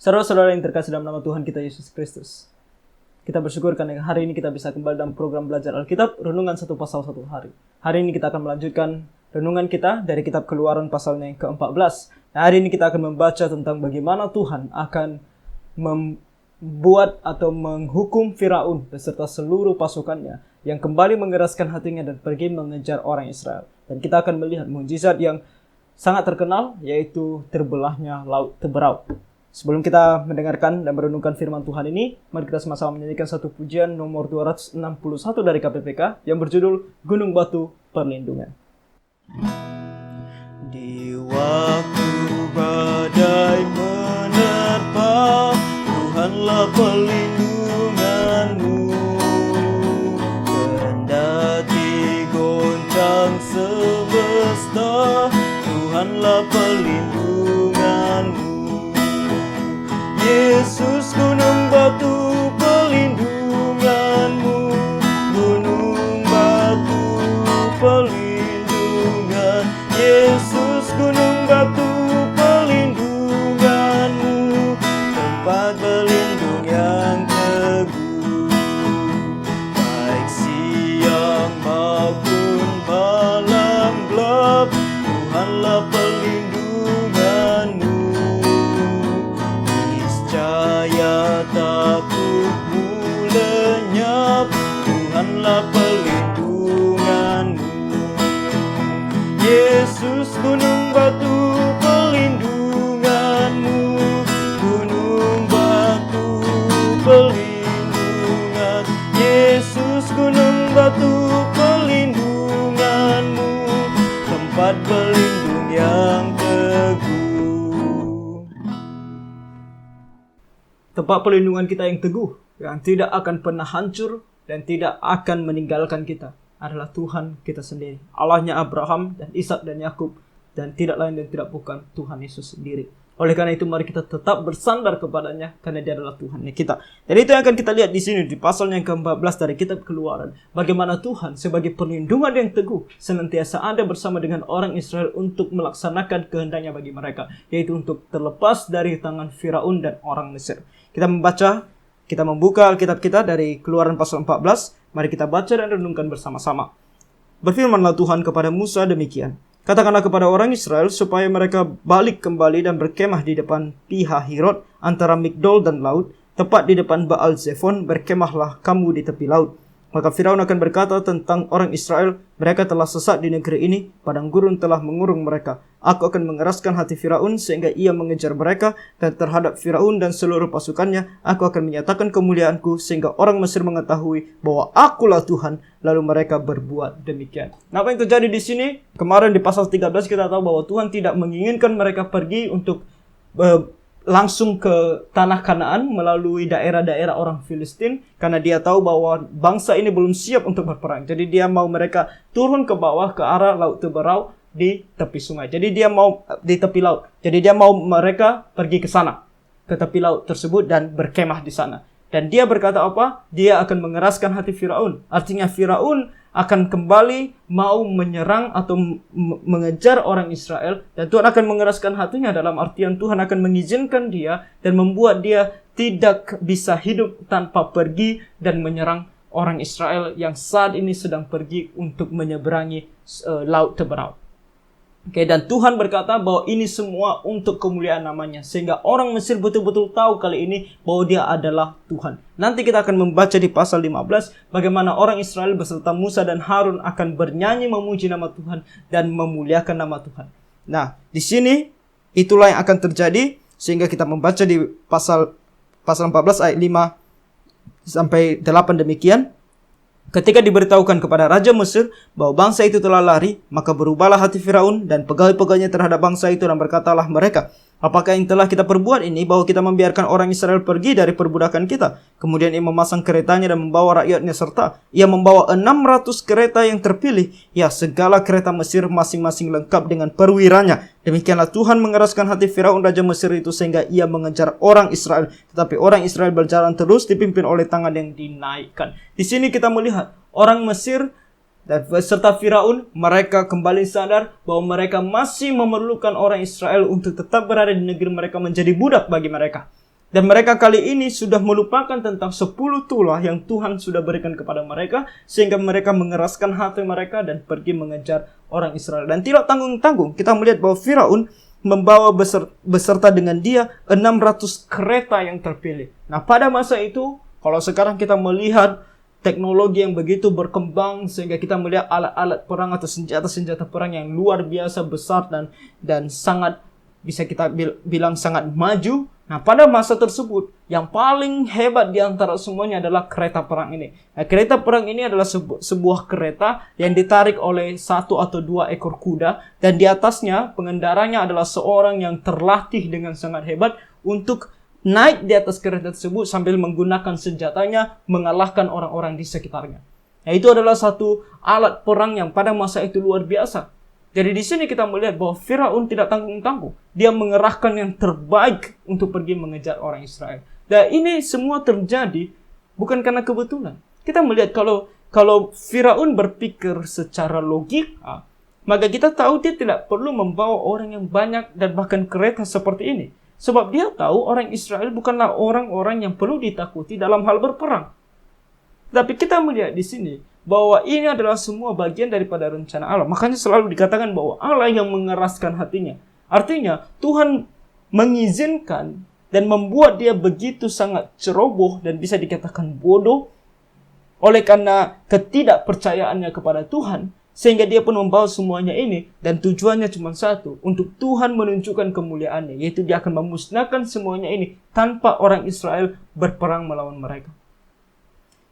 Saudara-saudara yang terkasih dalam nama Tuhan kita Yesus Kristus, kita bersyukur karena hari ini kita bisa kembali dalam program belajar Alkitab, renungan satu pasal satu hari. Hari ini kita akan melanjutkan renungan kita dari kitab Keluaran pasalnya yang ke-14. Nah, hari ini kita akan membaca tentang bagaimana Tuhan akan membuat atau menghukum Firaun beserta seluruh pasukannya yang kembali mengeraskan hatinya dan pergi mengejar orang Israel. Dan kita akan melihat mukjizat yang sangat terkenal, yaitu terbelahnya Laut Teberau. Sebelum kita mendengarkan dan merenungkan firman Tuhan ini, mari kita sama-sama menyanyikan satu pujian nomor 261 dari KPPK yang berjudul Gunung Batu Perlindungan. Di waktu badai menerpa, Tuhanlah perlindunganmu. Kendati goncang semesta, Tuhanlah perlindunganmu. Yesus gunung batu perlindunganmu, gunung batu perlindungan. Yesus gunung batu perlindunganmu, tempat berlindung yang teguh. Baik siang maupun malam gelap, Tuhanlah perlindunganmu. Niscaya takutmu lenyap, Tuhanlah perlindunganmu. Yesus gunung batu perlindunganmu, gunung batu perlindungan. Yesus gunung batu perlindunganmu, tempat berlindung yang teguh. Tempat perlindungan kita yang teguh, yang tidak akan pernah hancur dan tidak akan meninggalkan kita, adalah Tuhan kita sendiri. Allahnya Abraham dan Ishak dan Yakub, dan tidak lain dan tidak bukan Tuhan Yesus sendiri. Oleh karena itu mari kita tetap bersandar kepadanya, karena Dia adalah Tuhannya kita. Dan itu yang akan kita lihat di sini di pasal yang ke-14 dari kitab Keluaran. Bagaimana Tuhan sebagai perlindungan yang teguh senantiasa ada bersama dengan orang Israel untuk melaksanakan kehendaknya bagi mereka, yaitu untuk terlepas dari tangan Firaun dan orang Mesir. Kita membuka Alkitab kita dari Keluaran pasal 14. Mari kita baca dan renungkan bersama-sama. Berfirmanlah Tuhan kepada Musa demikian. Katakanlah kepada orang Israel supaya mereka balik kembali dan berkemah di depan Pihahirot antara Migdol dan laut, tepat di depan Baal Zephon, berkemahlah kamu di tepi laut. Maka Firaun akan berkata tentang orang Israel, mereka telah sesat di negeri ini, padang gurun telah mengurung mereka. Aku akan mengeraskan hati Firaun sehingga ia mengejar mereka, dan terhadap Firaun dan seluruh pasukannya, aku akan menyatakan kemuliaanku sehingga orang Mesir mengetahui bahwa akulah Tuhan, lalu mereka berbuat demikian. Nah, apa yang terjadi di sini? Kemarin di pasal 13 kita tahu bahwa Tuhan tidak menginginkan mereka pergi untuk langsung ke tanah Kanaan melalui daerah-daerah orang Filistin, karena Dia tahu bahwa bangsa ini belum siap untuk berperang. Jadi Dia mau mereka turun ke bawah ke arah Laut Teberau di tepi sungai. Jadi Dia mau di tepi laut. Jadi Dia mau mereka pergi ke sana, ke tepi laut tersebut dan berkemah di sana. Dan Dia berkata apa? Dia akan mengeraskan hati Firaun. Artinya Firaun akan kembali mau menyerang atau mengejar orang Israel, dan Tuhan akan mengeraskan hatinya dalam artian Tuhan akan mengizinkan dia dan membuat dia tidak bisa hidup tanpa pergi dan menyerang orang Israel yang saat ini sedang pergi untuk menyeberangi Laut Teberau. Oke, dan Tuhan berkata bahwa ini semua untuk kemuliaan namanya, sehingga orang Mesir betul-betul tahu kali ini bahwa Dia adalah Tuhan. Nanti kita akan membaca di pasal 15 bagaimana orang Israel beserta Musa dan Harun akan bernyanyi memuji nama Tuhan dan memuliakan nama Tuhan. Nah, di sini itulah yang akan terjadi, sehingga kita membaca di pasal 14 ayat 5 sampai 8 demikian. Ketika diberitahukan kepada Raja Mesir bahwa bangsa itu telah lari, maka berubahlah hati Firaun dan pegawai-pegawainya terhadap bangsa itu, dan berkatalah mereka, apakah yang telah kita perbuat ini, bahwa kita membiarkan orang Israel pergi dari perbudakan kita? Kemudian ia memasang keretanya dan membawa rakyatnya, serta ia membawa 600 kereta yang terpilih. Ya, segala kereta Mesir masing-masing lengkap dengan perwiranya. Demikianlah Tuhan mengeraskan hati Firaun Raja Mesir itu sehingga ia mengejar orang Israel. Tetapi orang Israel berjalan terus dipimpin oleh tangan yang dinaikkan. Di sini kita melihat orang Mesir dan beserta Firaun, mereka kembali sadar bahwa mereka masih memerlukan orang Israel untuk tetap berada di negeri mereka, menjadi budak bagi mereka. Dan mereka kali ini sudah melupakan tentang 10 tulah yang Tuhan sudah berikan kepada mereka, sehingga mereka mengeraskan hati mereka dan pergi mengejar orang Israel. Dan tidak tanggung-tanggung, kita melihat bahwa Firaun membawa beserta dengan dia 600 kereta yang terpilih. Nah, pada masa itu, kalau sekarang kita melihat teknologi yang begitu berkembang, sehingga kita melihat alat-alat perang atau senjata-senjata perang yang luar biasa besar dan sangat, bisa kita bilang sangat maju. Nah, pada masa tersebut, yang paling hebat di antara semuanya adalah kereta perang ini. Nah, kereta perang ini adalah sebuah kereta yang ditarik oleh 1 atau 2 ekor kuda, dan di atasnya pengendaranya adalah seorang yang terlatih dengan sangat hebat untuk naik di atas kereta tersebut sambil menggunakan senjatanya mengalahkan orang-orang di sekitarnya. Nah, itu adalah satu alat perang yang pada masa itu luar biasa. Jadi di sini kita melihat bahwa Firaun tidak tanggung-tanggung. Dia mengerahkan yang terbaik untuk pergi mengejar orang Israel. Dan ini semua terjadi bukan karena kebetulan. Kita melihat kalau Firaun berpikir secara logika, maka kita tahu dia tidak perlu membawa orang yang banyak dan bahkan kereta seperti ini. Sebab dia tahu orang Israel bukanlah orang-orang yang perlu ditakuti dalam hal berperang. Tapi kita melihat di sini bahwa ini adalah semua bagian daripada rencana Allah. Makanya selalu dikatakan bahwa Allah yang mengeraskan hatinya. Artinya Tuhan mengizinkan dan membuat dia begitu sangat ceroboh dan bisa dikatakan bodoh oleh karena ketidakpercayaannya kepada Tuhan, sehingga dia pun membawa semuanya ini, dan tujuannya cuma satu, untuk Tuhan menunjukkan kemuliaannya, yaitu dia akan memusnahkan semuanya ini tanpa orang Israel berperang melawan mereka.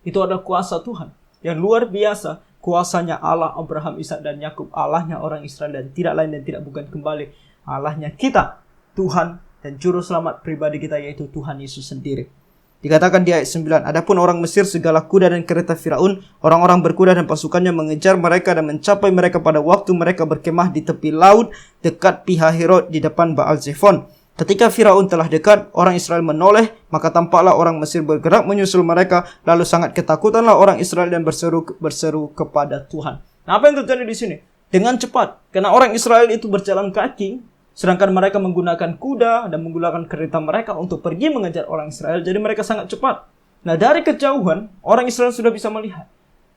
Itu adalah kuasa Tuhan yang luar biasa, kuasanya Allah Abraham, Ishak dan Yakub, Allahnya orang Israel, dan tidak lain dan tidak bukan kembali Allahnya kita, Tuhan dan juru selamat pribadi kita, yaitu Tuhan Yesus sendiri. Dikatakan di ayat 9, adapun orang Mesir, segala kuda dan kereta Firaun, orang-orang berkuda dan pasukannya mengejar mereka dan mencapai mereka pada waktu mereka berkemah di tepi laut dekat Pihahirot di depan Baal Zephon. Ketika Firaun telah dekat, orang Israel menoleh, maka tampaklah orang Mesir bergerak menyusul mereka, lalu sangat ketakutanlah orang Israel dan berseru kepada Tuhan. Nah, apa yang terjadi di sini? Dengan cepat, karena orang Israel itu berjalan kaki, sedangkan mereka menggunakan kuda dan menggunakan kereta mereka untuk pergi mengejar orang Israel, jadi mereka sangat cepat. Nah, dari kejauhan, orang Israel sudah bisa melihat.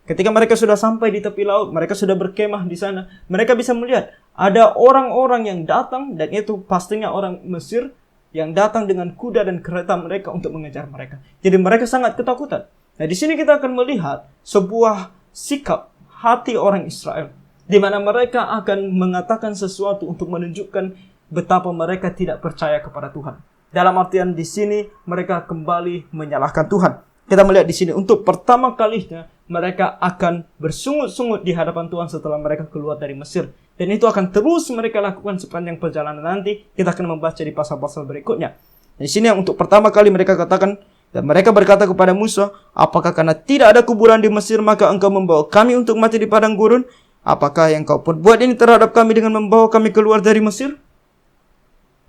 Ketika mereka sudah sampai di tepi laut, mereka sudah berkemah di sana, mereka bisa melihat ada orang-orang yang datang, dan itu pastinya orang Mesir yang datang dengan kuda dan kereta mereka untuk mengejar mereka. Jadi mereka sangat ketakutan. Nah, di sini kita akan melihat sebuah sikap hati orang Israel, di mana mereka akan mengatakan sesuatu untuk menunjukkan betapa mereka tidak percaya kepada Tuhan. Dalam artian di sini mereka kembali menyalahkan Tuhan. Kita melihat di sini untuk pertama kalinya mereka akan bersungut-sungut di hadapan Tuhan setelah mereka keluar dari Mesir. Dan itu akan terus mereka lakukan sepanjang perjalanan nanti. Kita akan membaca di pasal-pasal berikutnya. Di sini yang untuk pertama kali mereka katakan, dan mereka berkata kepada Musa, apakah karena tidak ada kuburan di Mesir maka engkau membawa kami untuk mati di padang gurun? Apakah yang kau perbuat ini terhadap kami dengan membawa kami keluar dari Mesir?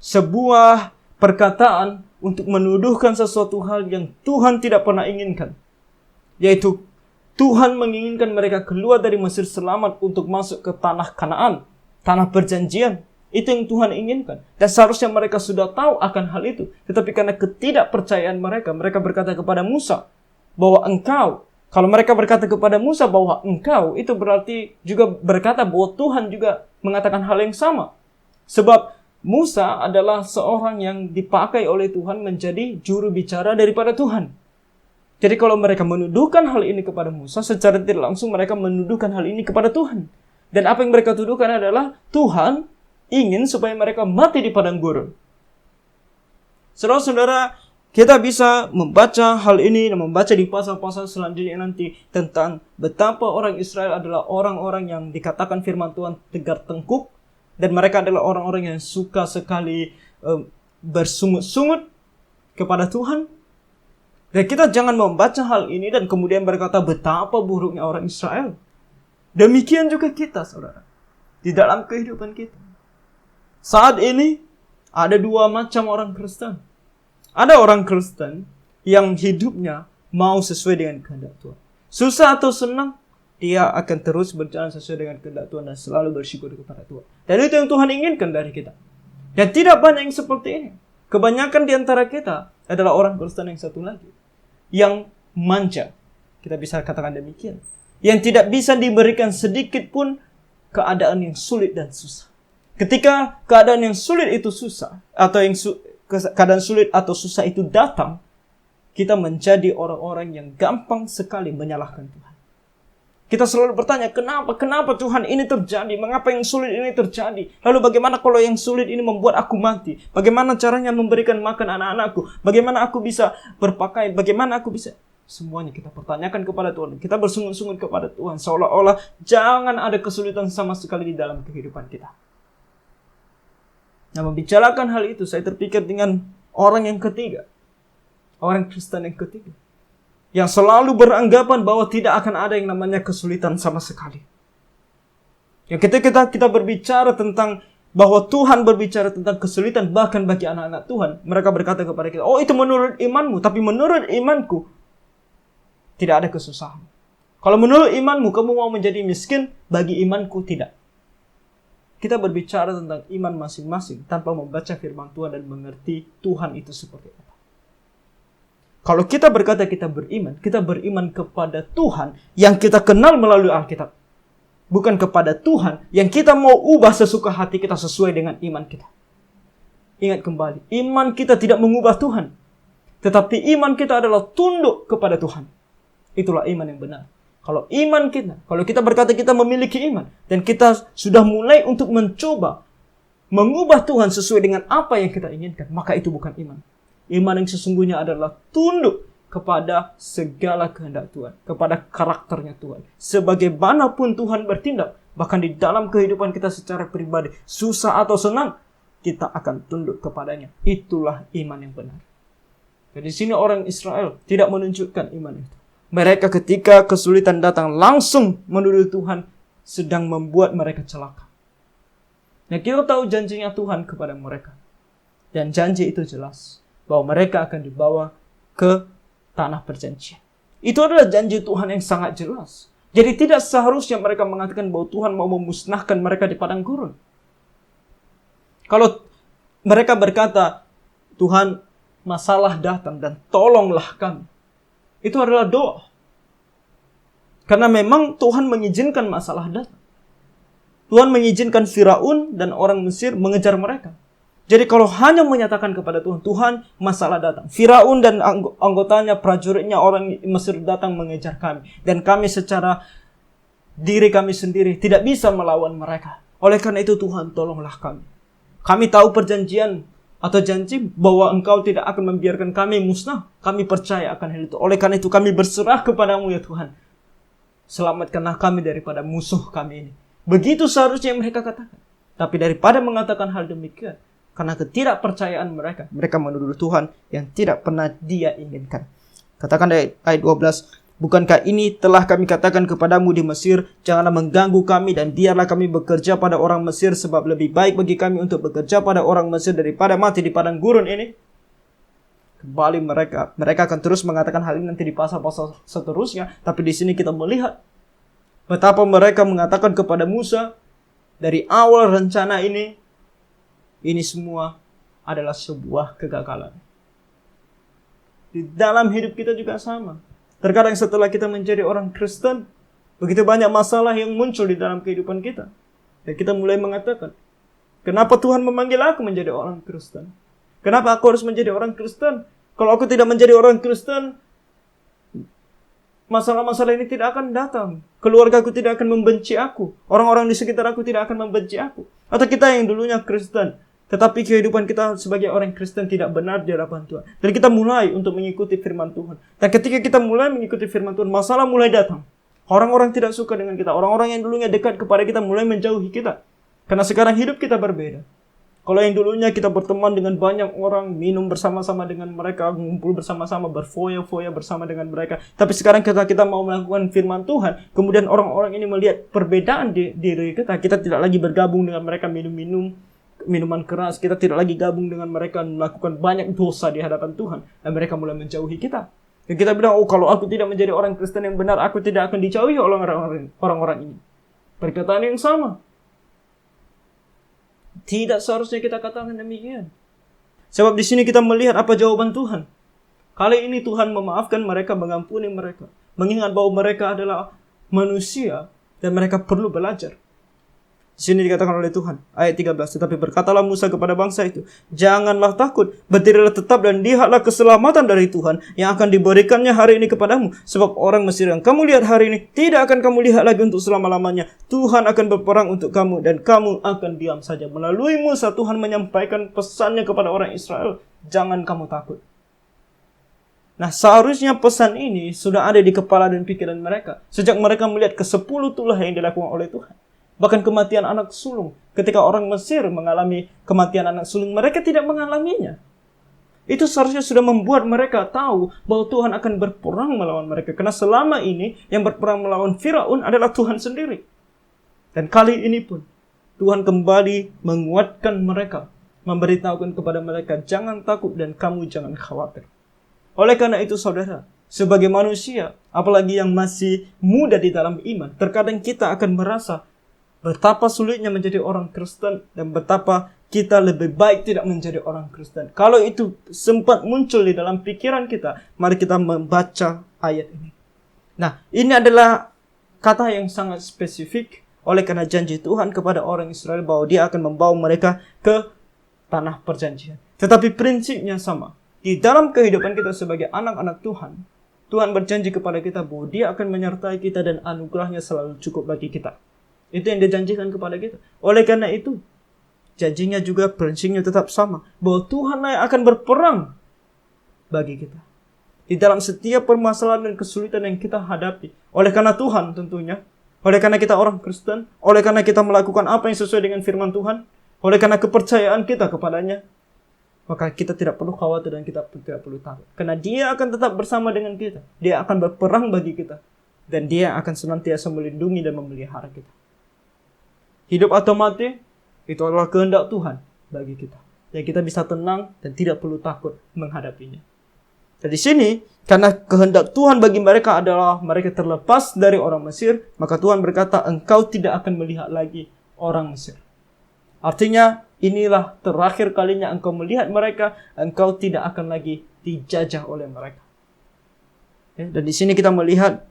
Sebuah perkataan untuk menuduhkan sesuatu hal yang Tuhan tidak pernah inginkan, yaitu Tuhan menginginkan mereka keluar dari Mesir selamat untuk masuk ke tanah Kanaan, tanah perjanjian. Itu yang Tuhan inginkan, dan seharusnya mereka sudah tahu akan hal itu. Tetapi karena ketidakpercayaan mereka, mereka berkata kepada Musa bahwa engkau, kalau mereka berkata kepada Musa bahwa engkau, itu berarti juga berkata bahwa Tuhan juga mengatakan hal yang sama. Sebab Musa adalah seorang yang dipakai oleh Tuhan menjadi juru bicara daripada Tuhan. Jadi kalau mereka menuduhkan hal ini kepada Musa, secara tidak langsung mereka menuduhkan hal ini kepada Tuhan. Dan apa yang mereka tuduhkan adalah Tuhan ingin supaya mereka mati di padang gurun. Saudara-saudara, kita bisa membaca hal ini dan membaca di pasal-pasal selanjutnya nanti tentang betapa orang Israel adalah orang-orang yang dikatakan firman Tuhan tegar tengkuk. Dan mereka adalah orang-orang yang suka sekali bersungut-sungut kepada Tuhan. Dan kita jangan membaca hal ini dan kemudian berkata betapa buruknya orang Israel. Demikian juga kita, saudara, di dalam kehidupan kita. Saat ini ada dua macam orang Kristen. Ada orang Kristen yang hidupnya mau sesuai dengan kehendak Tuhan. Susah atau senang, dia akan terus berjalan sesuai dengan kehendak Tuhan dan selalu bersyukur kepada Tuhan. Dan itu yang Tuhan inginkan dari kita. Dan tidak banyak yang seperti ini. Kebanyakan di antara kita adalah orang Kristen yang satu lagi, yang manja. Kita bisa katakan demikian. Yang tidak bisa diberikan sedikit pun keadaan yang sulit dan susah. Ketika keadaan yang sulit itu susah, atau keadaan sulit atau susah itu datang, kita menjadi orang-orang yang gampang sekali menyalahkan Tuhan. Kita selalu bertanya, kenapa Tuhan ini terjadi? Mengapa yang sulit ini terjadi? Lalu bagaimana kalau yang sulit ini membuat aku mati? Bagaimana caranya memberikan makan anak-anakku? Bagaimana aku bisa berpakaian? Bagaimana aku bisa... Semuanya kita pertanyakan kepada Tuhan. Kita bersungut-sungut kepada Tuhan. Seolah-olah jangan ada kesulitan sama sekali di dalam kehidupan kita. Nah, membicarakan hal itu, saya terpikir dengan orang yang ketiga. Orang Kristen yang ketiga. Yang selalu beranggapan bahwa tidak akan ada yang namanya kesulitan sama sekali. Yang ketika kita berbicara tentang bahwa Tuhan berbicara tentang kesulitan bahkan bagi anak-anak Tuhan, mereka berkata kepada kita, oh itu menurut imanmu, tapi menurut imanku tidak ada kesusahan. Kalau menurut imanmu kamu mau menjadi miskin, bagi imanku tidak. Kita berbicara tentang iman masing-masing tanpa membaca firman Tuhan dan mengerti Tuhan itu seperti apa. Kalau kita berkata kita beriman kepada Tuhan yang kita kenal melalui Alkitab. Bukan kepada Tuhan yang kita mau ubah sesuka hati kita sesuai dengan iman kita. Ingat kembali, iman kita tidak mengubah Tuhan. Tetapi iman kita adalah tunduk kepada Tuhan. Itulah iman yang benar. Kalau kita berkata kita memiliki iman, dan kita sudah mulai untuk mencoba mengubah Tuhan sesuai dengan apa yang kita inginkan, maka itu bukan iman. Iman yang sesungguhnya adalah tunduk kepada segala kehendak Tuhan, kepada karakternya Tuhan. Sebagaimanapun Tuhan bertindak, bahkan di dalam kehidupan kita secara pribadi, susah atau senang, kita akan tunduk kepadanya. Itulah iman yang benar. Jadi di sini orang Israel tidak menunjukkan iman itu. Mereka ketika kesulitan datang langsung menuduh Tuhan sedang membuat mereka celaka. Nah, kita tahu janjinya Tuhan kepada mereka. Dan janji itu jelas. Bahwa mereka akan dibawa ke tanah perjanjian. Itu adalah janji Tuhan yang sangat jelas. Jadi tidak seharusnya mereka mengatakan bahwa Tuhan mau memusnahkan mereka di padang gurun. Kalau mereka berkata, Tuhan, masalah datang dan tolonglah kami. Itu adalah doa. Karena memang Tuhan mengizinkan masalah datang. Tuhan mengizinkan Firaun dan orang Mesir mengejar mereka. Jadi kalau hanya menyatakan kepada Tuhan, Tuhan masalah datang. Firaun dan anggotanya, prajuritnya, orang Mesir datang mengejar kami. Dan kami secara diri kami sendiri tidak bisa melawan mereka. Oleh karena itu Tuhan tolonglah kami. Kami tahu perjanjian atau janji bahwa Engkau tidak akan membiarkan kami musnah. Kami percaya akan hal itu. Oleh karena itu kami berserah kepadamu ya Tuhan. Selamatkanlah kami daripada musuh kami ini. Begitu seharusnya mereka katakan. Tapi daripada mengatakan hal demikian, karena ketidakpercayaan mereka menuduh Tuhan yang tidak pernah Dia inginkan. Katakan dari ayat 12, bukankah ini telah kami katakan kepadamu di Mesir, janganlah mengganggu kami dan biarlah kami bekerja pada orang Mesir, sebab lebih baik bagi kami untuk bekerja pada orang Mesir daripada mati di padang gurun ini. Kembali mereka akan terus mengatakan hal ini nanti di pasal-pasal seterusnya, tapi di sini kita melihat betapa mereka mengatakan kepada Musa, dari awal rencana ini semua adalah sebuah kegagalan. Di dalam hidup kita juga sama. Terkadang setelah kita menjadi orang Kristen, begitu banyak masalah yang muncul di dalam kehidupan kita. Dan kita mulai mengatakan, kenapa Tuhan memanggil aku menjadi orang Kristen? Kenapa aku harus menjadi orang Kristen? Kalau aku tidak menjadi orang Kristen, masalah-masalah ini tidak akan datang. Keluargaku tidak akan membenci aku. Orang-orang di sekitar aku tidak akan membenci aku. Atau kita yang dulunya Kristen, tetapi kehidupan kita sebagai orang Kristen tidak benar di hadapan Tuhan. Dan kita mulai untuk mengikuti firman Tuhan. Dan ketika kita mulai mengikuti firman Tuhan, masalah mulai datang. Orang-orang tidak suka dengan kita. Orang-orang yang dulunya dekat kepada kita mulai menjauhi kita. Karena sekarang hidup kita berbeda. Kalau yang dulunya kita berteman dengan banyak orang, minum bersama-sama dengan mereka, ngumpul bersama-sama, berfoya-foya bersama dengan mereka. Tapi sekarang kita mau melakukan firman Tuhan, kemudian orang-orang ini melihat perbedaan di diri kita. Kita tidak lagi bergabung dengan mereka minum minuman keras. Kita tidak lagi gabung dengan mereka melakukan banyak dosa di hadapan Tuhan. Dan mereka mulai menjauhi kita. Dan kita bilang, oh kalau aku tidak menjadi orang Kristen yang benar, aku tidak akan dijauhi oleh orang-orang ini. Perkataan yang sama. Tidak seharusnya kita katakan demikian. Sebab di sini kita melihat apa jawaban Tuhan. Kali ini Tuhan memaafkan mereka, mengampuni mereka, mengingat bahwa mereka adalah manusia dan mereka perlu belajar. Di sini dikatakan oleh Tuhan, ayat 13, tetapi berkatalah Musa kepada bangsa itu, janganlah takut, berdirilah tetap dan lihatlah keselamatan dari Tuhan yang akan diberikannya hari ini kepadamu. Sebab orang Mesir yang kamu lihat hari ini, tidak akan kamu lihat lagi untuk selama-lamanya. Tuhan akan berperang untuk kamu dan kamu akan diam saja. Melalui Musa, Tuhan menyampaikan pesannya kepada orang Israel, jangan kamu takut. Nah, seharusnya pesan ini sudah ada di kepala dan pikiran mereka sejak mereka melihat ke-10 tulah yang dilakukan oleh Tuhan. Bahkan kematian anak sulung. Ketika orang Mesir mengalami kematian anak sulung, mereka tidak mengalaminya. Itu seharusnya sudah membuat mereka tahu bahwa Tuhan akan berperang melawan mereka. Karena selama ini yang berperang melawan Firaun adalah Tuhan sendiri. Dan kali ini pun Tuhan kembali menguatkan mereka, memberitahukan kepada mereka, jangan takut dan kamu jangan khawatir. Oleh karena itu saudara, sebagai manusia, apalagi yang masih muda di dalam iman, terkadang kita akan merasa betapa sulitnya menjadi orang Kristen dan betapa kita lebih baik tidak menjadi orang Kristen. Kalau itu sempat muncul di dalam pikiran kita, mari kita membaca ayat ini. Nah, ini adalah kata yang sangat spesifik oleh karena janji Tuhan kepada orang Israel bahwa Dia akan membawa mereka ke tanah perjanjian. Tetapi prinsipnya sama. Di dalam kehidupan kita sebagai anak-anak Tuhan, Tuhan berjanji kepada kita bahwa Dia akan menyertai kita dan anugerahnya selalu cukup bagi kita. Itu yang dijanjikan kepada kita. Oleh karena itu, janjinya juga prinsipnya tetap sama. Bahwa Tuhan yang akan berperang bagi kita. Di dalam setiap permasalahan dan kesulitan yang kita hadapi. Oleh karena Tuhan tentunya. Oleh karena kita orang Kristen. Oleh karena kita melakukan apa yang sesuai dengan firman Tuhan. Oleh karena kepercayaan kita kepadanya. Maka kita tidak perlu khawatir dan kita tidak perlu takut. Karena Dia akan tetap bersama dengan kita. Dia akan berperang bagi kita. Dan Dia akan senantiasa melindungi dan memelihara kita. Hidup atau mati, itu adalah kehendak Tuhan bagi kita. Yang kita bisa tenang dan tidak perlu takut menghadapinya. Dan di sini, karena kehendak Tuhan bagi mereka adalah mereka terlepas dari orang Mesir, maka Tuhan berkata, engkau tidak akan melihat lagi orang Mesir. Artinya, inilah terakhir kalinya engkau melihat mereka, engkau tidak akan lagi dijajah oleh mereka. Dan di sini kita melihat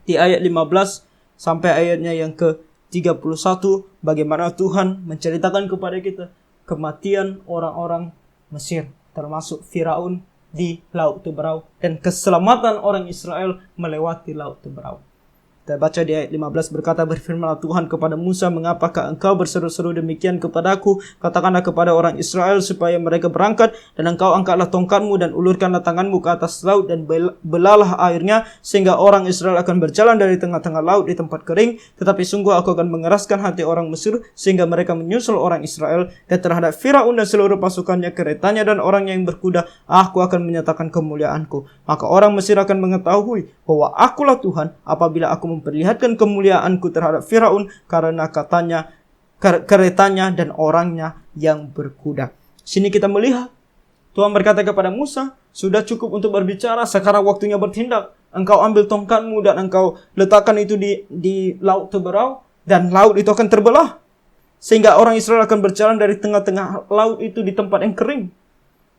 di ayat 15 sampai ayatnya yang ke-31, bagaimana Tuhan menceritakan kepada kita kematian orang-orang Mesir, termasuk Firaun di Laut Teberau, dan keselamatan orang Israel melewati Laut Teberau. Kita baca di ayat 15, berkata, berfirmanlah Tuhan kepada Musa, mengapakah engkau berseru-seru demikian kepadaku? Katakanlah kepada orang Israel supaya mereka berangkat, dan engkau angkatlah tongkatmu dan ulurkanlah tanganmu ke atas laut dan belalah airnya, sehingga orang Israel akan berjalan dari tengah-tengah laut di tempat kering. Tetapi sungguh aku akan mengeraskan hati orang Mesir, sehingga mereka menyusul orang Israel, dan terhadap Firaun dan seluruh pasukannya, keretanya dan orang yang berkuda, aku akan menyatakan kemuliaanku. Maka orang Mesir akan mengetahui bahwa akulah Tuhan apabila aku memperlihatkan kemuliaanku terhadap Firaun karena katanya, keretanya dan orangnya yang berkuda. Sini kita melihat Tuhan berkata kepada Musa, sudah cukup untuk berbicara, sekarang waktunya bertindak. Engkau ambil tongkatmu dan engkau letakkan itu di Laut Teberau, dan laut itu akan terbelah, sehingga orang Israel akan berjalan dari tengah-tengah laut itu di tempat yang kering.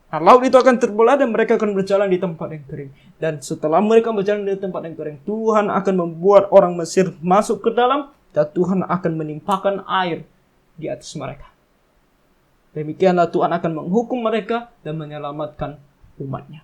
Nah, laut itu akan terbelah dan mereka akan berjalan di tempat yang kering. Dan setelah mereka berjalan di tempat yang kering, Tuhan akan membuat orang Mesir masuk ke dalam, dan Tuhan akan menimpakan air di atas mereka. Demikianlah Tuhan akan menghukum mereka dan menyelamatkan umatnya.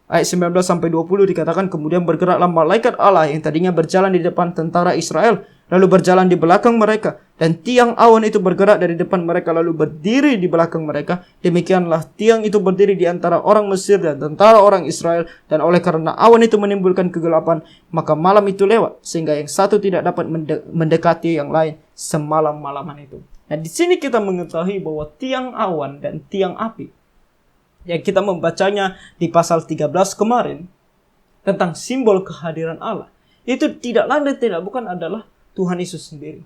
Ayat 19-20 dikatakan, kemudian bergeraklah malaikat Allah yang tadinya berjalan di depan tentara Israel, lalu berjalan di belakang mereka, dan tiang awan itu bergerak dari depan mereka lalu berdiri di belakang mereka. Demikianlah tiang itu berdiri di antara orang Mesir dan tentara orang Israel, dan oleh karena awan itu menimbulkan kegelapan, maka malam itu lewat, sehingga yang satu tidak dapat mendekati yang lain semalam-malaman itu. Nah, di sini kita mengetahui bahwa tiang awan dan tiang api yang kita membacanya di pasal 13 kemarin tentang simbol kehadiran Allah, itu tidak lain dan tidak bukan adalah Tuhan Yesus sendiri.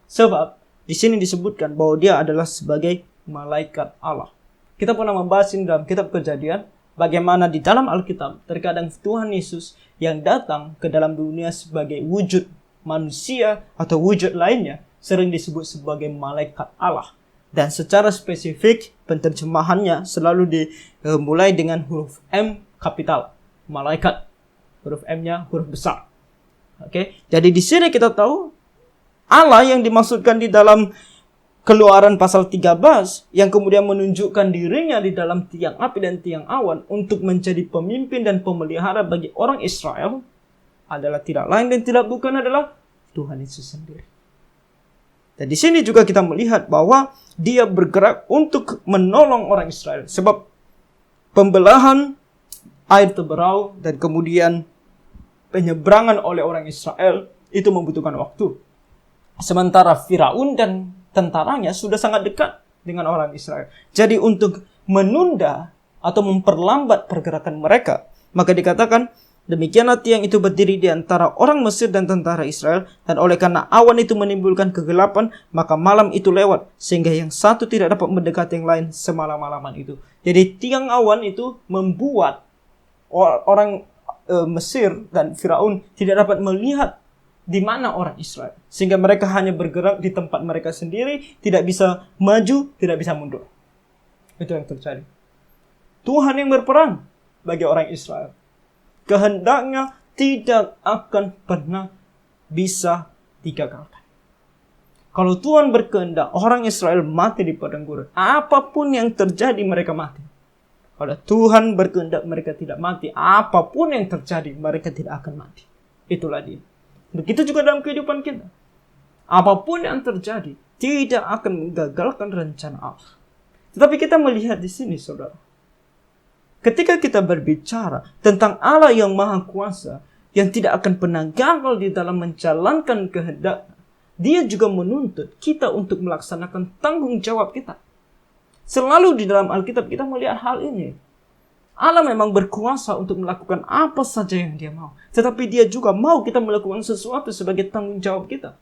Sebab di sini disebutkan bahwa Dia adalah sebagai malaikat Allah. Kita pernah membahas ini dalam kitab Kejadian, bagaimana di dalam Alkitab terkadang Tuhan Yesus yang datang ke dalam dunia sebagai wujud manusia atau wujud lainnya sering disebut sebagai malaikat Allah. Dan secara spesifik penterjemahannya selalu dimulai dengan huruf M kapital, malaikat. Huruf M-nya huruf besar. Oke. Jadi di sini kita tahu Allah yang dimaksudkan di dalam Keluaran pasal 13 yang kemudian menunjukkan dirinya di dalam tiang api dan tiang awan untuk menjadi pemimpin dan pemelihara bagi orang Israel adalah tidak lain dan tidak bukan adalah Tuhan Yesus sendiri. Dan di sini juga kita melihat bahwa dia bergerak untuk menolong orang Israel. Sebab pembelahan air Teberau dan kemudian penyeberangan oleh orang Israel itu membutuhkan waktu. Sementara Firaun dan tentaranya sudah sangat dekat dengan orang Israel. Jadi untuk menunda atau memperlambat pergerakan mereka, maka dikatakan, demikianlah tiang itu berdiri di antara orang Mesir dan tentara Israel, dan oleh karena awan itu menimbulkan kegelapan, maka malam itu lewat, sehingga yang satu tidak dapat mendekati yang lain semalam-malaman itu. Jadi tiang awan itu membuat orang Mesir dan Firaun tidak dapat melihat di mana orang Israel. Sehingga mereka hanya bergerak di tempat mereka sendiri, tidak bisa maju, tidak bisa mundur. Itu yang terjadi. Tuhan yang berperang bagi orang Israel. Kehendaknya tidak akan pernah bisa digagalkan. Kalau Tuhan berkehendak orang Israel mati di padang gurun, apapun yang terjadi mereka mati. Kalau Tuhan berkehendak mereka tidak mati, apapun yang terjadi mereka tidak akan mati. Itulah dia. Begitu juga dalam kehidupan kita. Apapun yang terjadi tidak akan menggagalkan rencana Allah. Tetapi kita melihat di sini, saudara. Ketika kita berbicara tentang Allah yang Maha Kuasa, yang tidak akan pernah gagal di dalam menjalankan kehendak, Dia juga menuntut kita untuk melaksanakan tanggung jawab kita. Selalu di dalam Alkitab kita melihat hal ini. Allah memang berkuasa untuk melakukan apa saja yang Dia mau. Tetapi Dia juga mau kita melakukan sesuatu sebagai tanggung jawab kita.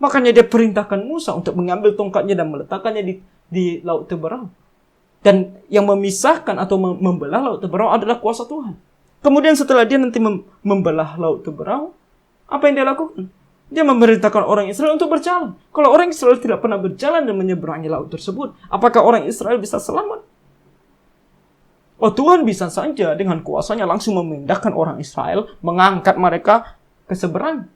Makanya Dia perintahkan Musa untuk mengambil tongkatnya dan meletakkannya di Laut Teberau. Dan yang memisahkan atau membelah Laut Teberau adalah kuasa Tuhan. Kemudian setelah Dia nanti membelah Laut Teberau, apa yang Dia lakukan? Dia memerintahkan orang Israel untuk berjalan. Kalau orang Israel tidak pernah berjalan dan menyeberangi laut tersebut, apakah orang Israel bisa selamat? Oh, Tuhan bisa saja dengan kuasanya langsung memindahkan orang Israel, mengangkat mereka ke seberang.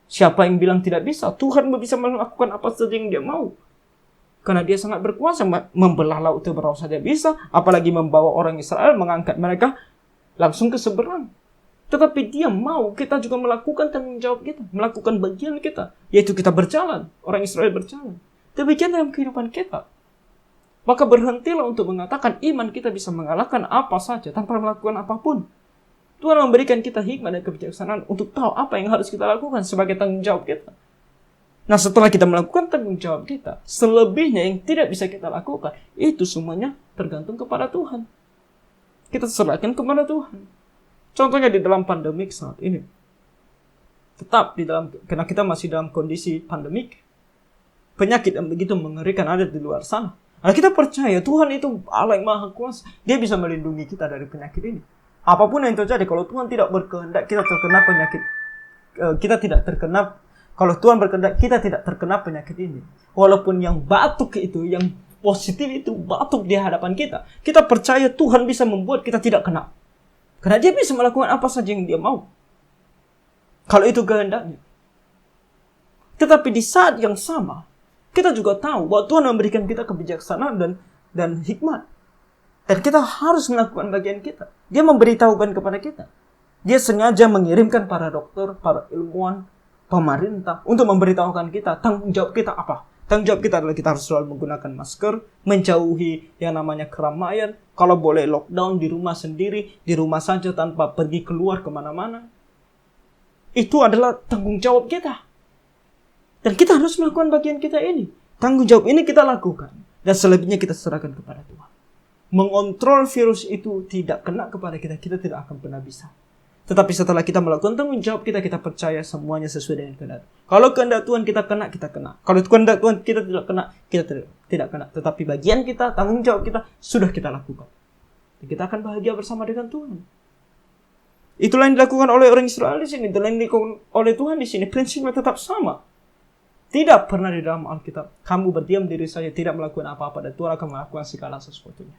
Siapa yang bilang tidak bisa? Tuhan bisa melakukan apa saja yang Dia mau. Karena Dia sangat berkuasa, membelah Laut Teberau saja bisa, apalagi membawa orang Israel, mengangkat mereka langsung ke seberang. Tetapi Dia mau kita juga melakukan tanggung jawab kita, melakukan bagian kita, yaitu kita berjalan. Orang Israel berjalan. Demikian dalam kehidupan kita. Maka berhentilah untuk mengatakan iman kita bisa mengalahkan apa saja tanpa melakukan apapun. Tuhan memberikan kita hikmat dan kebijaksanaan untuk tahu apa yang harus kita lakukan sebagai tanggung jawab kita. Nah, setelah kita melakukan tanggung jawab kita, selebihnya yang tidak bisa kita lakukan, itu semuanya tergantung kepada Tuhan. Kita serahkan kepada Tuhan. Contohnya di dalam pandemik saat ini. Karena kita masih dalam kondisi pandemik, penyakit yang begitu mengerikan ada di luar sana. Nah, kita percaya Tuhan itu Allah yang Maha Kuasa. Dia bisa melindungi kita dari penyakit ini. Apapun yang terjadi, kalau Tuhan tidak berkehendak kita terkena penyakit, kalau Tuhan berkehendak kita tidak terkena penyakit ini. Walaupun yang batuk itu, yang positif itu batuk di hadapan kita, kita percaya Tuhan bisa membuat kita tidak kena. Karena Dia bisa melakukan apa saja yang Dia mau. Kalau itu kehendaknya. Tetapi di saat yang sama, kita juga tahu bahwa Tuhan memberikan kita kebijaksanaan dan hikmat. Dan kita harus melakukan bagian kita. Dia memberitahukan kepada kita. Dia sengaja mengirimkan para dokter, para ilmuwan, pemerintah untuk memberitahukan kita tanggung jawab kita apa. Tanggung jawab kita adalah kita harus selalu menggunakan masker, menjauhi yang namanya keramaian, kalau boleh lockdown di rumah sendiri, di rumah saja tanpa pergi keluar kemana-mana. Itu adalah tanggung jawab kita. Dan kita harus melakukan bagian kita ini. Tanggung jawab ini kita lakukan. Dan selebihnya kita serahkan kepada Tuhan. Mengontrol virus itu tidak kena kepada kita, kita tidak akan pernah bisa. Tetapi setelah kita melakukan tanggung jawab kita percaya semuanya sesuai dengan kehendak. Kalau kehendak Tuhan kita kena, kita kena. Kalau kehendak Tuhan kita tidak kena, kita tidak kena. Tetapi bagian kita, tanggung jawab kita, sudah kita lakukan. Dan kita akan bahagia bersama dengan Tuhan. Itulah yang dilakukan oleh orang Israel di sini. Itulah yang dilakukan oleh Tuhan di sini. Prinsipnya tetap sama. Tidak pernah di dalam Alkitab kamu berdiam diri saja tidak melakukan apa-apa dan Tuhan akan melakukan segala sesuatunya.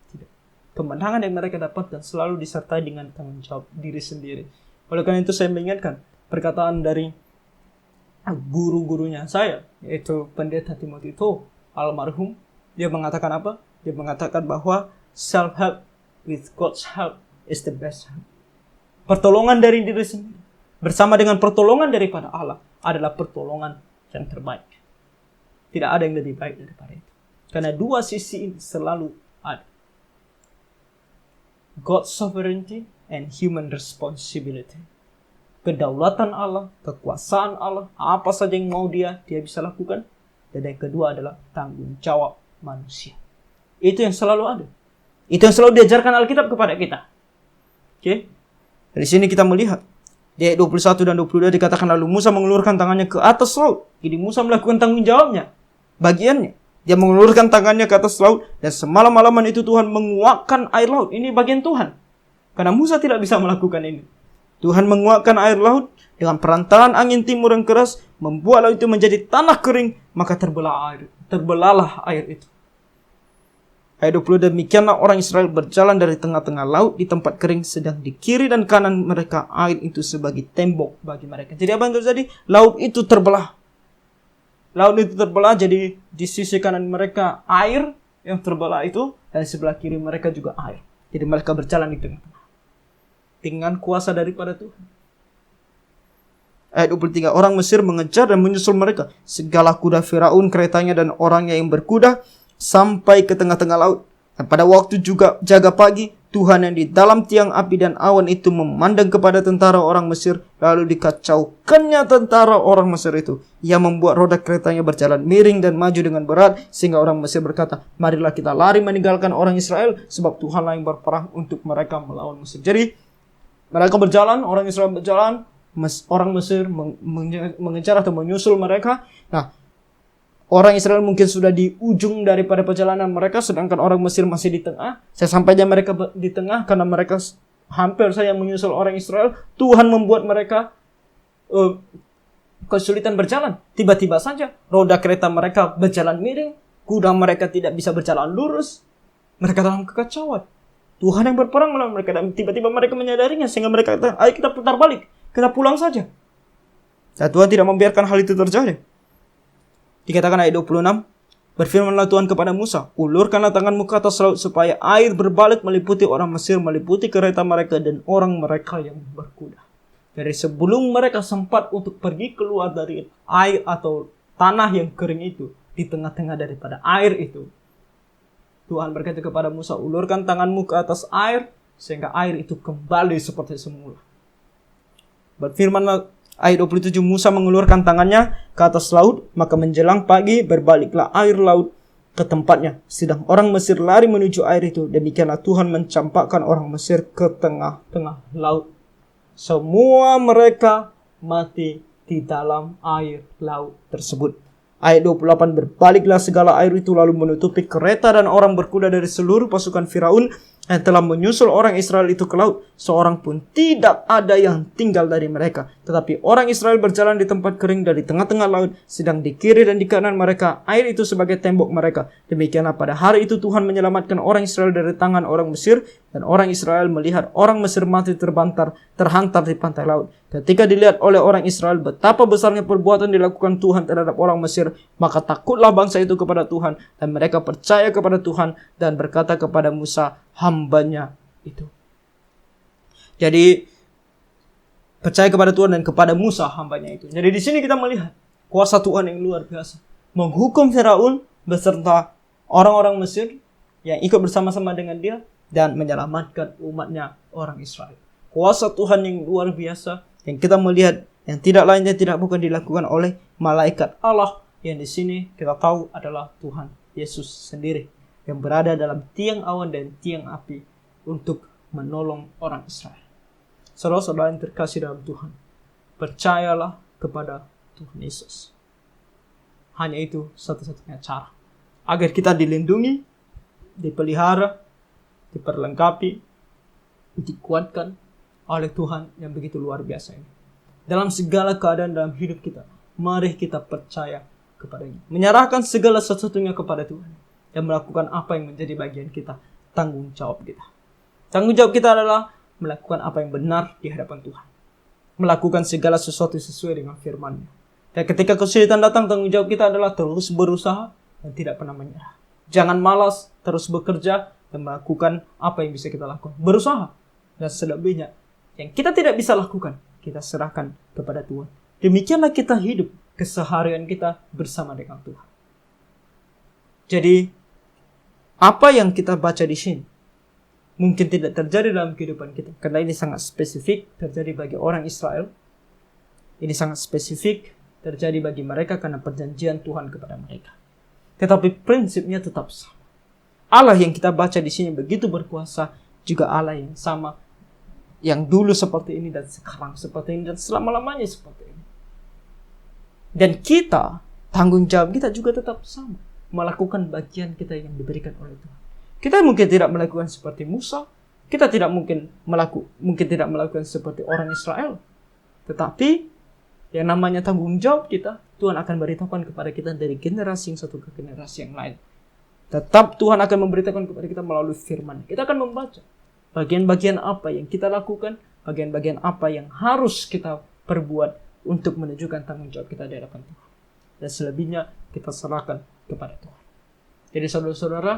Tidak. Kemenangan yang mereka dapatkan selalu disertai dengan tanggung jawab diri sendiri. Oleh karena itu saya mengingatkan perkataan dari guru-gurunya saya, yaitu Pendeta Timothy Tho almarhum. Dia mengatakan apa? Dia mengatakan bahwa self-help with God's help is the best help. Pertolongan dari diri sendiri bersama dengan pertolongan daripada Allah adalah pertolongan yang terbaik. Tidak ada yang lebih baik daripada itu. Karena dua sisi ini selalu ada. God's sovereignty and human responsibility. Kedaulatan Allah, kekuasaan Allah, apa saja yang mau dia bisa lakukan. Dan yang kedua adalah tanggung jawab manusia. Itu yang selalu ada. Itu yang selalu diajarkan Alkitab kepada kita. Oke? Dari sini kita melihat di ayat 21 dan 22 dikatakan lalu Musa mengulurkan tangannya ke atas laut. Jadi Musa melakukan tanggung jawabnya, bagiannya. Dia mengulurkan tangannya ke atas laut dan semalam-malaman itu Tuhan menguakkan air laut. Ini bagian Tuhan. Karena Musa tidak bisa melakukan ini. Tuhan menguakkan air laut dengan perantaraan angin timur yang keras, membuat laut itu menjadi tanah kering, maka terbelahlah air itu. Ayat 20, demikianlah orang Israel berjalan dari tengah-tengah laut di tempat kering, sedang di kiri dan kanan mereka air itu sebagai tembok bagi mereka. Jadi apa yang terjadi? Laut itu terbelah. Laut itu terbelah, jadi di sisi kanan mereka air yang terbelah itu, dan sebelah kiri mereka juga air. Jadi mereka berjalan di tengah-tengah. Dengan kuasa daripada Tuhan. Ayat 23, orang Mesir mengejar dan menyusul mereka. Segala kuda Firaun, keretanya dan orangnya yang berkuda, sampai ke tengah-tengah laut. Dan pada waktu juga jaga pagi, Tuhan yang di dalam tiang api dan awan itu memandang kepada tentara orang Mesir, lalu dikacaukannya tentara orang Mesir itu. Ia membuat roda keretanya berjalan miring dan maju dengan berat, sehingga orang Mesir berkata, marilah kita lari meninggalkan orang Israel, sebab Tuhanlah yang berperang untuk mereka melawan Mesir. Jadi mereka berjalan, orang Israel berjalan, orang Mesir mengejar atau menyusul mereka. Nah, orang Israel mungkin sudah di ujung daripada perjalanan mereka, sedangkan orang Mesir masih di tengah. Sesampainya mereka di tengah, karena mereka hampir saja menyusul orang Israel, Tuhan membuat mereka kesulitan berjalan. Tiba-tiba saja roda kereta mereka berjalan miring, kuda mereka tidak bisa berjalan lurus. Mereka dalam kekacauan. Tuhan yang berperang melawan mereka, dan tiba-tiba mereka menyadarinya, sehingga mereka kata, ayo kita putar balik, kita pulang saja. Dan Tuhan tidak membiarkan hal itu terjadi. Dikatakan ayat 26, berfirmanlah Tuhan kepada Musa, ulurkanlah tanganmu ke atas laut supaya air berbalik meliputi orang Mesir, meliputi kereta mereka dan orang mereka yang berkuda. Dari sebelum mereka sempat untuk pergi keluar dari air atau tanah yang kering itu, di tengah-tengah daripada air itu, Tuhan berkata kepada Musa, ulurkan tanganmu ke atas air, sehingga air itu kembali seperti semula. Berfirmanlah ayat 27, Musa mengulurkan tangannya ke atas laut, maka menjelang pagi berbaliklah air laut ke tempatnya. Sedang orang Mesir lari menuju air itu. Demikianlah Tuhan mencampakkan orang Mesir ke tengah-tengah laut. Semua mereka mati di dalam air laut tersebut. Ayat 28, berbaliklah segala air itu lalu menutupi kereta dan orang berkuda dari seluruh pasukan Firaun yang telah menyusul orang Israel itu ke laut. Seorang pun tidak ada yang tinggal dari mereka. Tetapi orang Israel berjalan di tempat kering dari tengah-tengah laut, sedang di kiri dan di kanan mereka air itu sebagai tembok mereka. Demikianlah pada hari itu Tuhan menyelamatkan orang Israel dari tangan orang Mesir, dan orang Israel melihat orang Mesir mati terhantar di pantai laut. Ketika dilihat oleh orang Israel betapa besarnya perbuatan dilakukan Tuhan terhadap orang Mesir, maka takutlah bangsa itu kepada Tuhan, dan mereka percaya kepada Tuhan dan berkata kepada Musa, hambanya itu. Jadi percaya kepada Tuhan dan kepada Musa, hambanya itu. Jadi di sini kita melihat kuasa Tuhan yang luar biasa, menghukum Firaun beserta orang-orang Mesir yang ikut bersama-sama dengan dia dan menyelamatkan umatnya orang Israel. Kuasa Tuhan yang luar biasa yang kita melihat, yang tidak lain dan tidak bukan dilakukan oleh malaikat Allah, yang di sini kita tahu adalah Tuhan Yesus sendiri yang berada dalam tiang awan dan tiang api untuk menolong orang Israel. Saudara-saudara yang terkasih dalam Tuhan, percayalah kepada Tuhan Yesus. Hanya itu satu-satunya cara agar kita dilindungi, dipelihara, diperlengkapi, dikuatkan oleh Tuhan yang begitu luar biasa ini. Dalam segala keadaan dalam hidup kita, Mari kita percaya kepadanya, menyerahkan segala sesuatunya kepada Tuhan, dan melakukan apa yang menjadi bagian kita, tanggung jawab kita. Tanggung jawab kita adalah melakukan apa yang benar di hadapan Tuhan, melakukan segala sesuatu sesuai dengan firman-Nya. Dan ketika kesulitan datang, tanggung jawab kita adalah terus berusaha dan tidak pernah menyerah. Jangan malas, terus bekerja dan melakukan apa yang bisa kita lakukan. Berusaha, dan selebihnya yang kita tidak bisa lakukan, kita serahkan kepada Tuhan. Demikianlah kita hidup keseharian kita bersama dengan Tuhan. Jadi, apa yang kita baca di sini mungkin tidak terjadi dalam kehidupan kita, karena ini sangat spesifik terjadi bagi orang Israel. Ini sangat spesifik terjadi bagi mereka karena perjanjian Tuhan kepada mereka. Tetapi prinsipnya tetap sama. Allah yang kita baca di sini begitu berkuasa, juga Allah yang sama, yang dulu seperti ini dan sekarang seperti ini dan selama-lamanya seperti ini. Dan kita, tanggung jawab kita juga tetap sama, melakukan bagian kita yang diberikan oleh Tuhan. Kita mungkin tidak melakukan seperti Musa, kita tidak mungkin tidak melakukan seperti orang Israel. Tetapi yang namanya tanggung jawab kita, Tuhan akan beritahukan kepada kita dari generasi yang satu ke generasi yang lain. Tetap Tuhan akan memberitahukan kepada kita melalui firman. Kita akan membaca bagian-bagian apa yang kita lakukan, bagian-bagian apa yang harus kita perbuat untuk menunjukkan tanggung jawab kita di hadapan Tuhan. Dan selebihnya kita serahkan kepada Tuhan. Jadi saudara-saudara,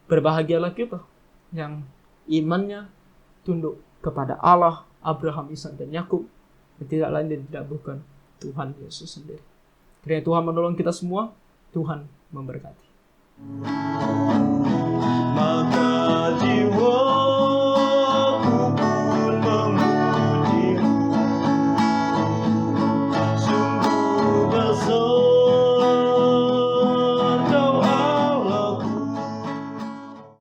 berbahagialah kita yang imannya tunduk kepada Allah, Abraham, Ishak, dan Yakub, dan tidak lain dan tidak bukan Tuhan Yesus sendiri. Kiranya Tuhan menolong kita semua. Tuhan memberkati. Maka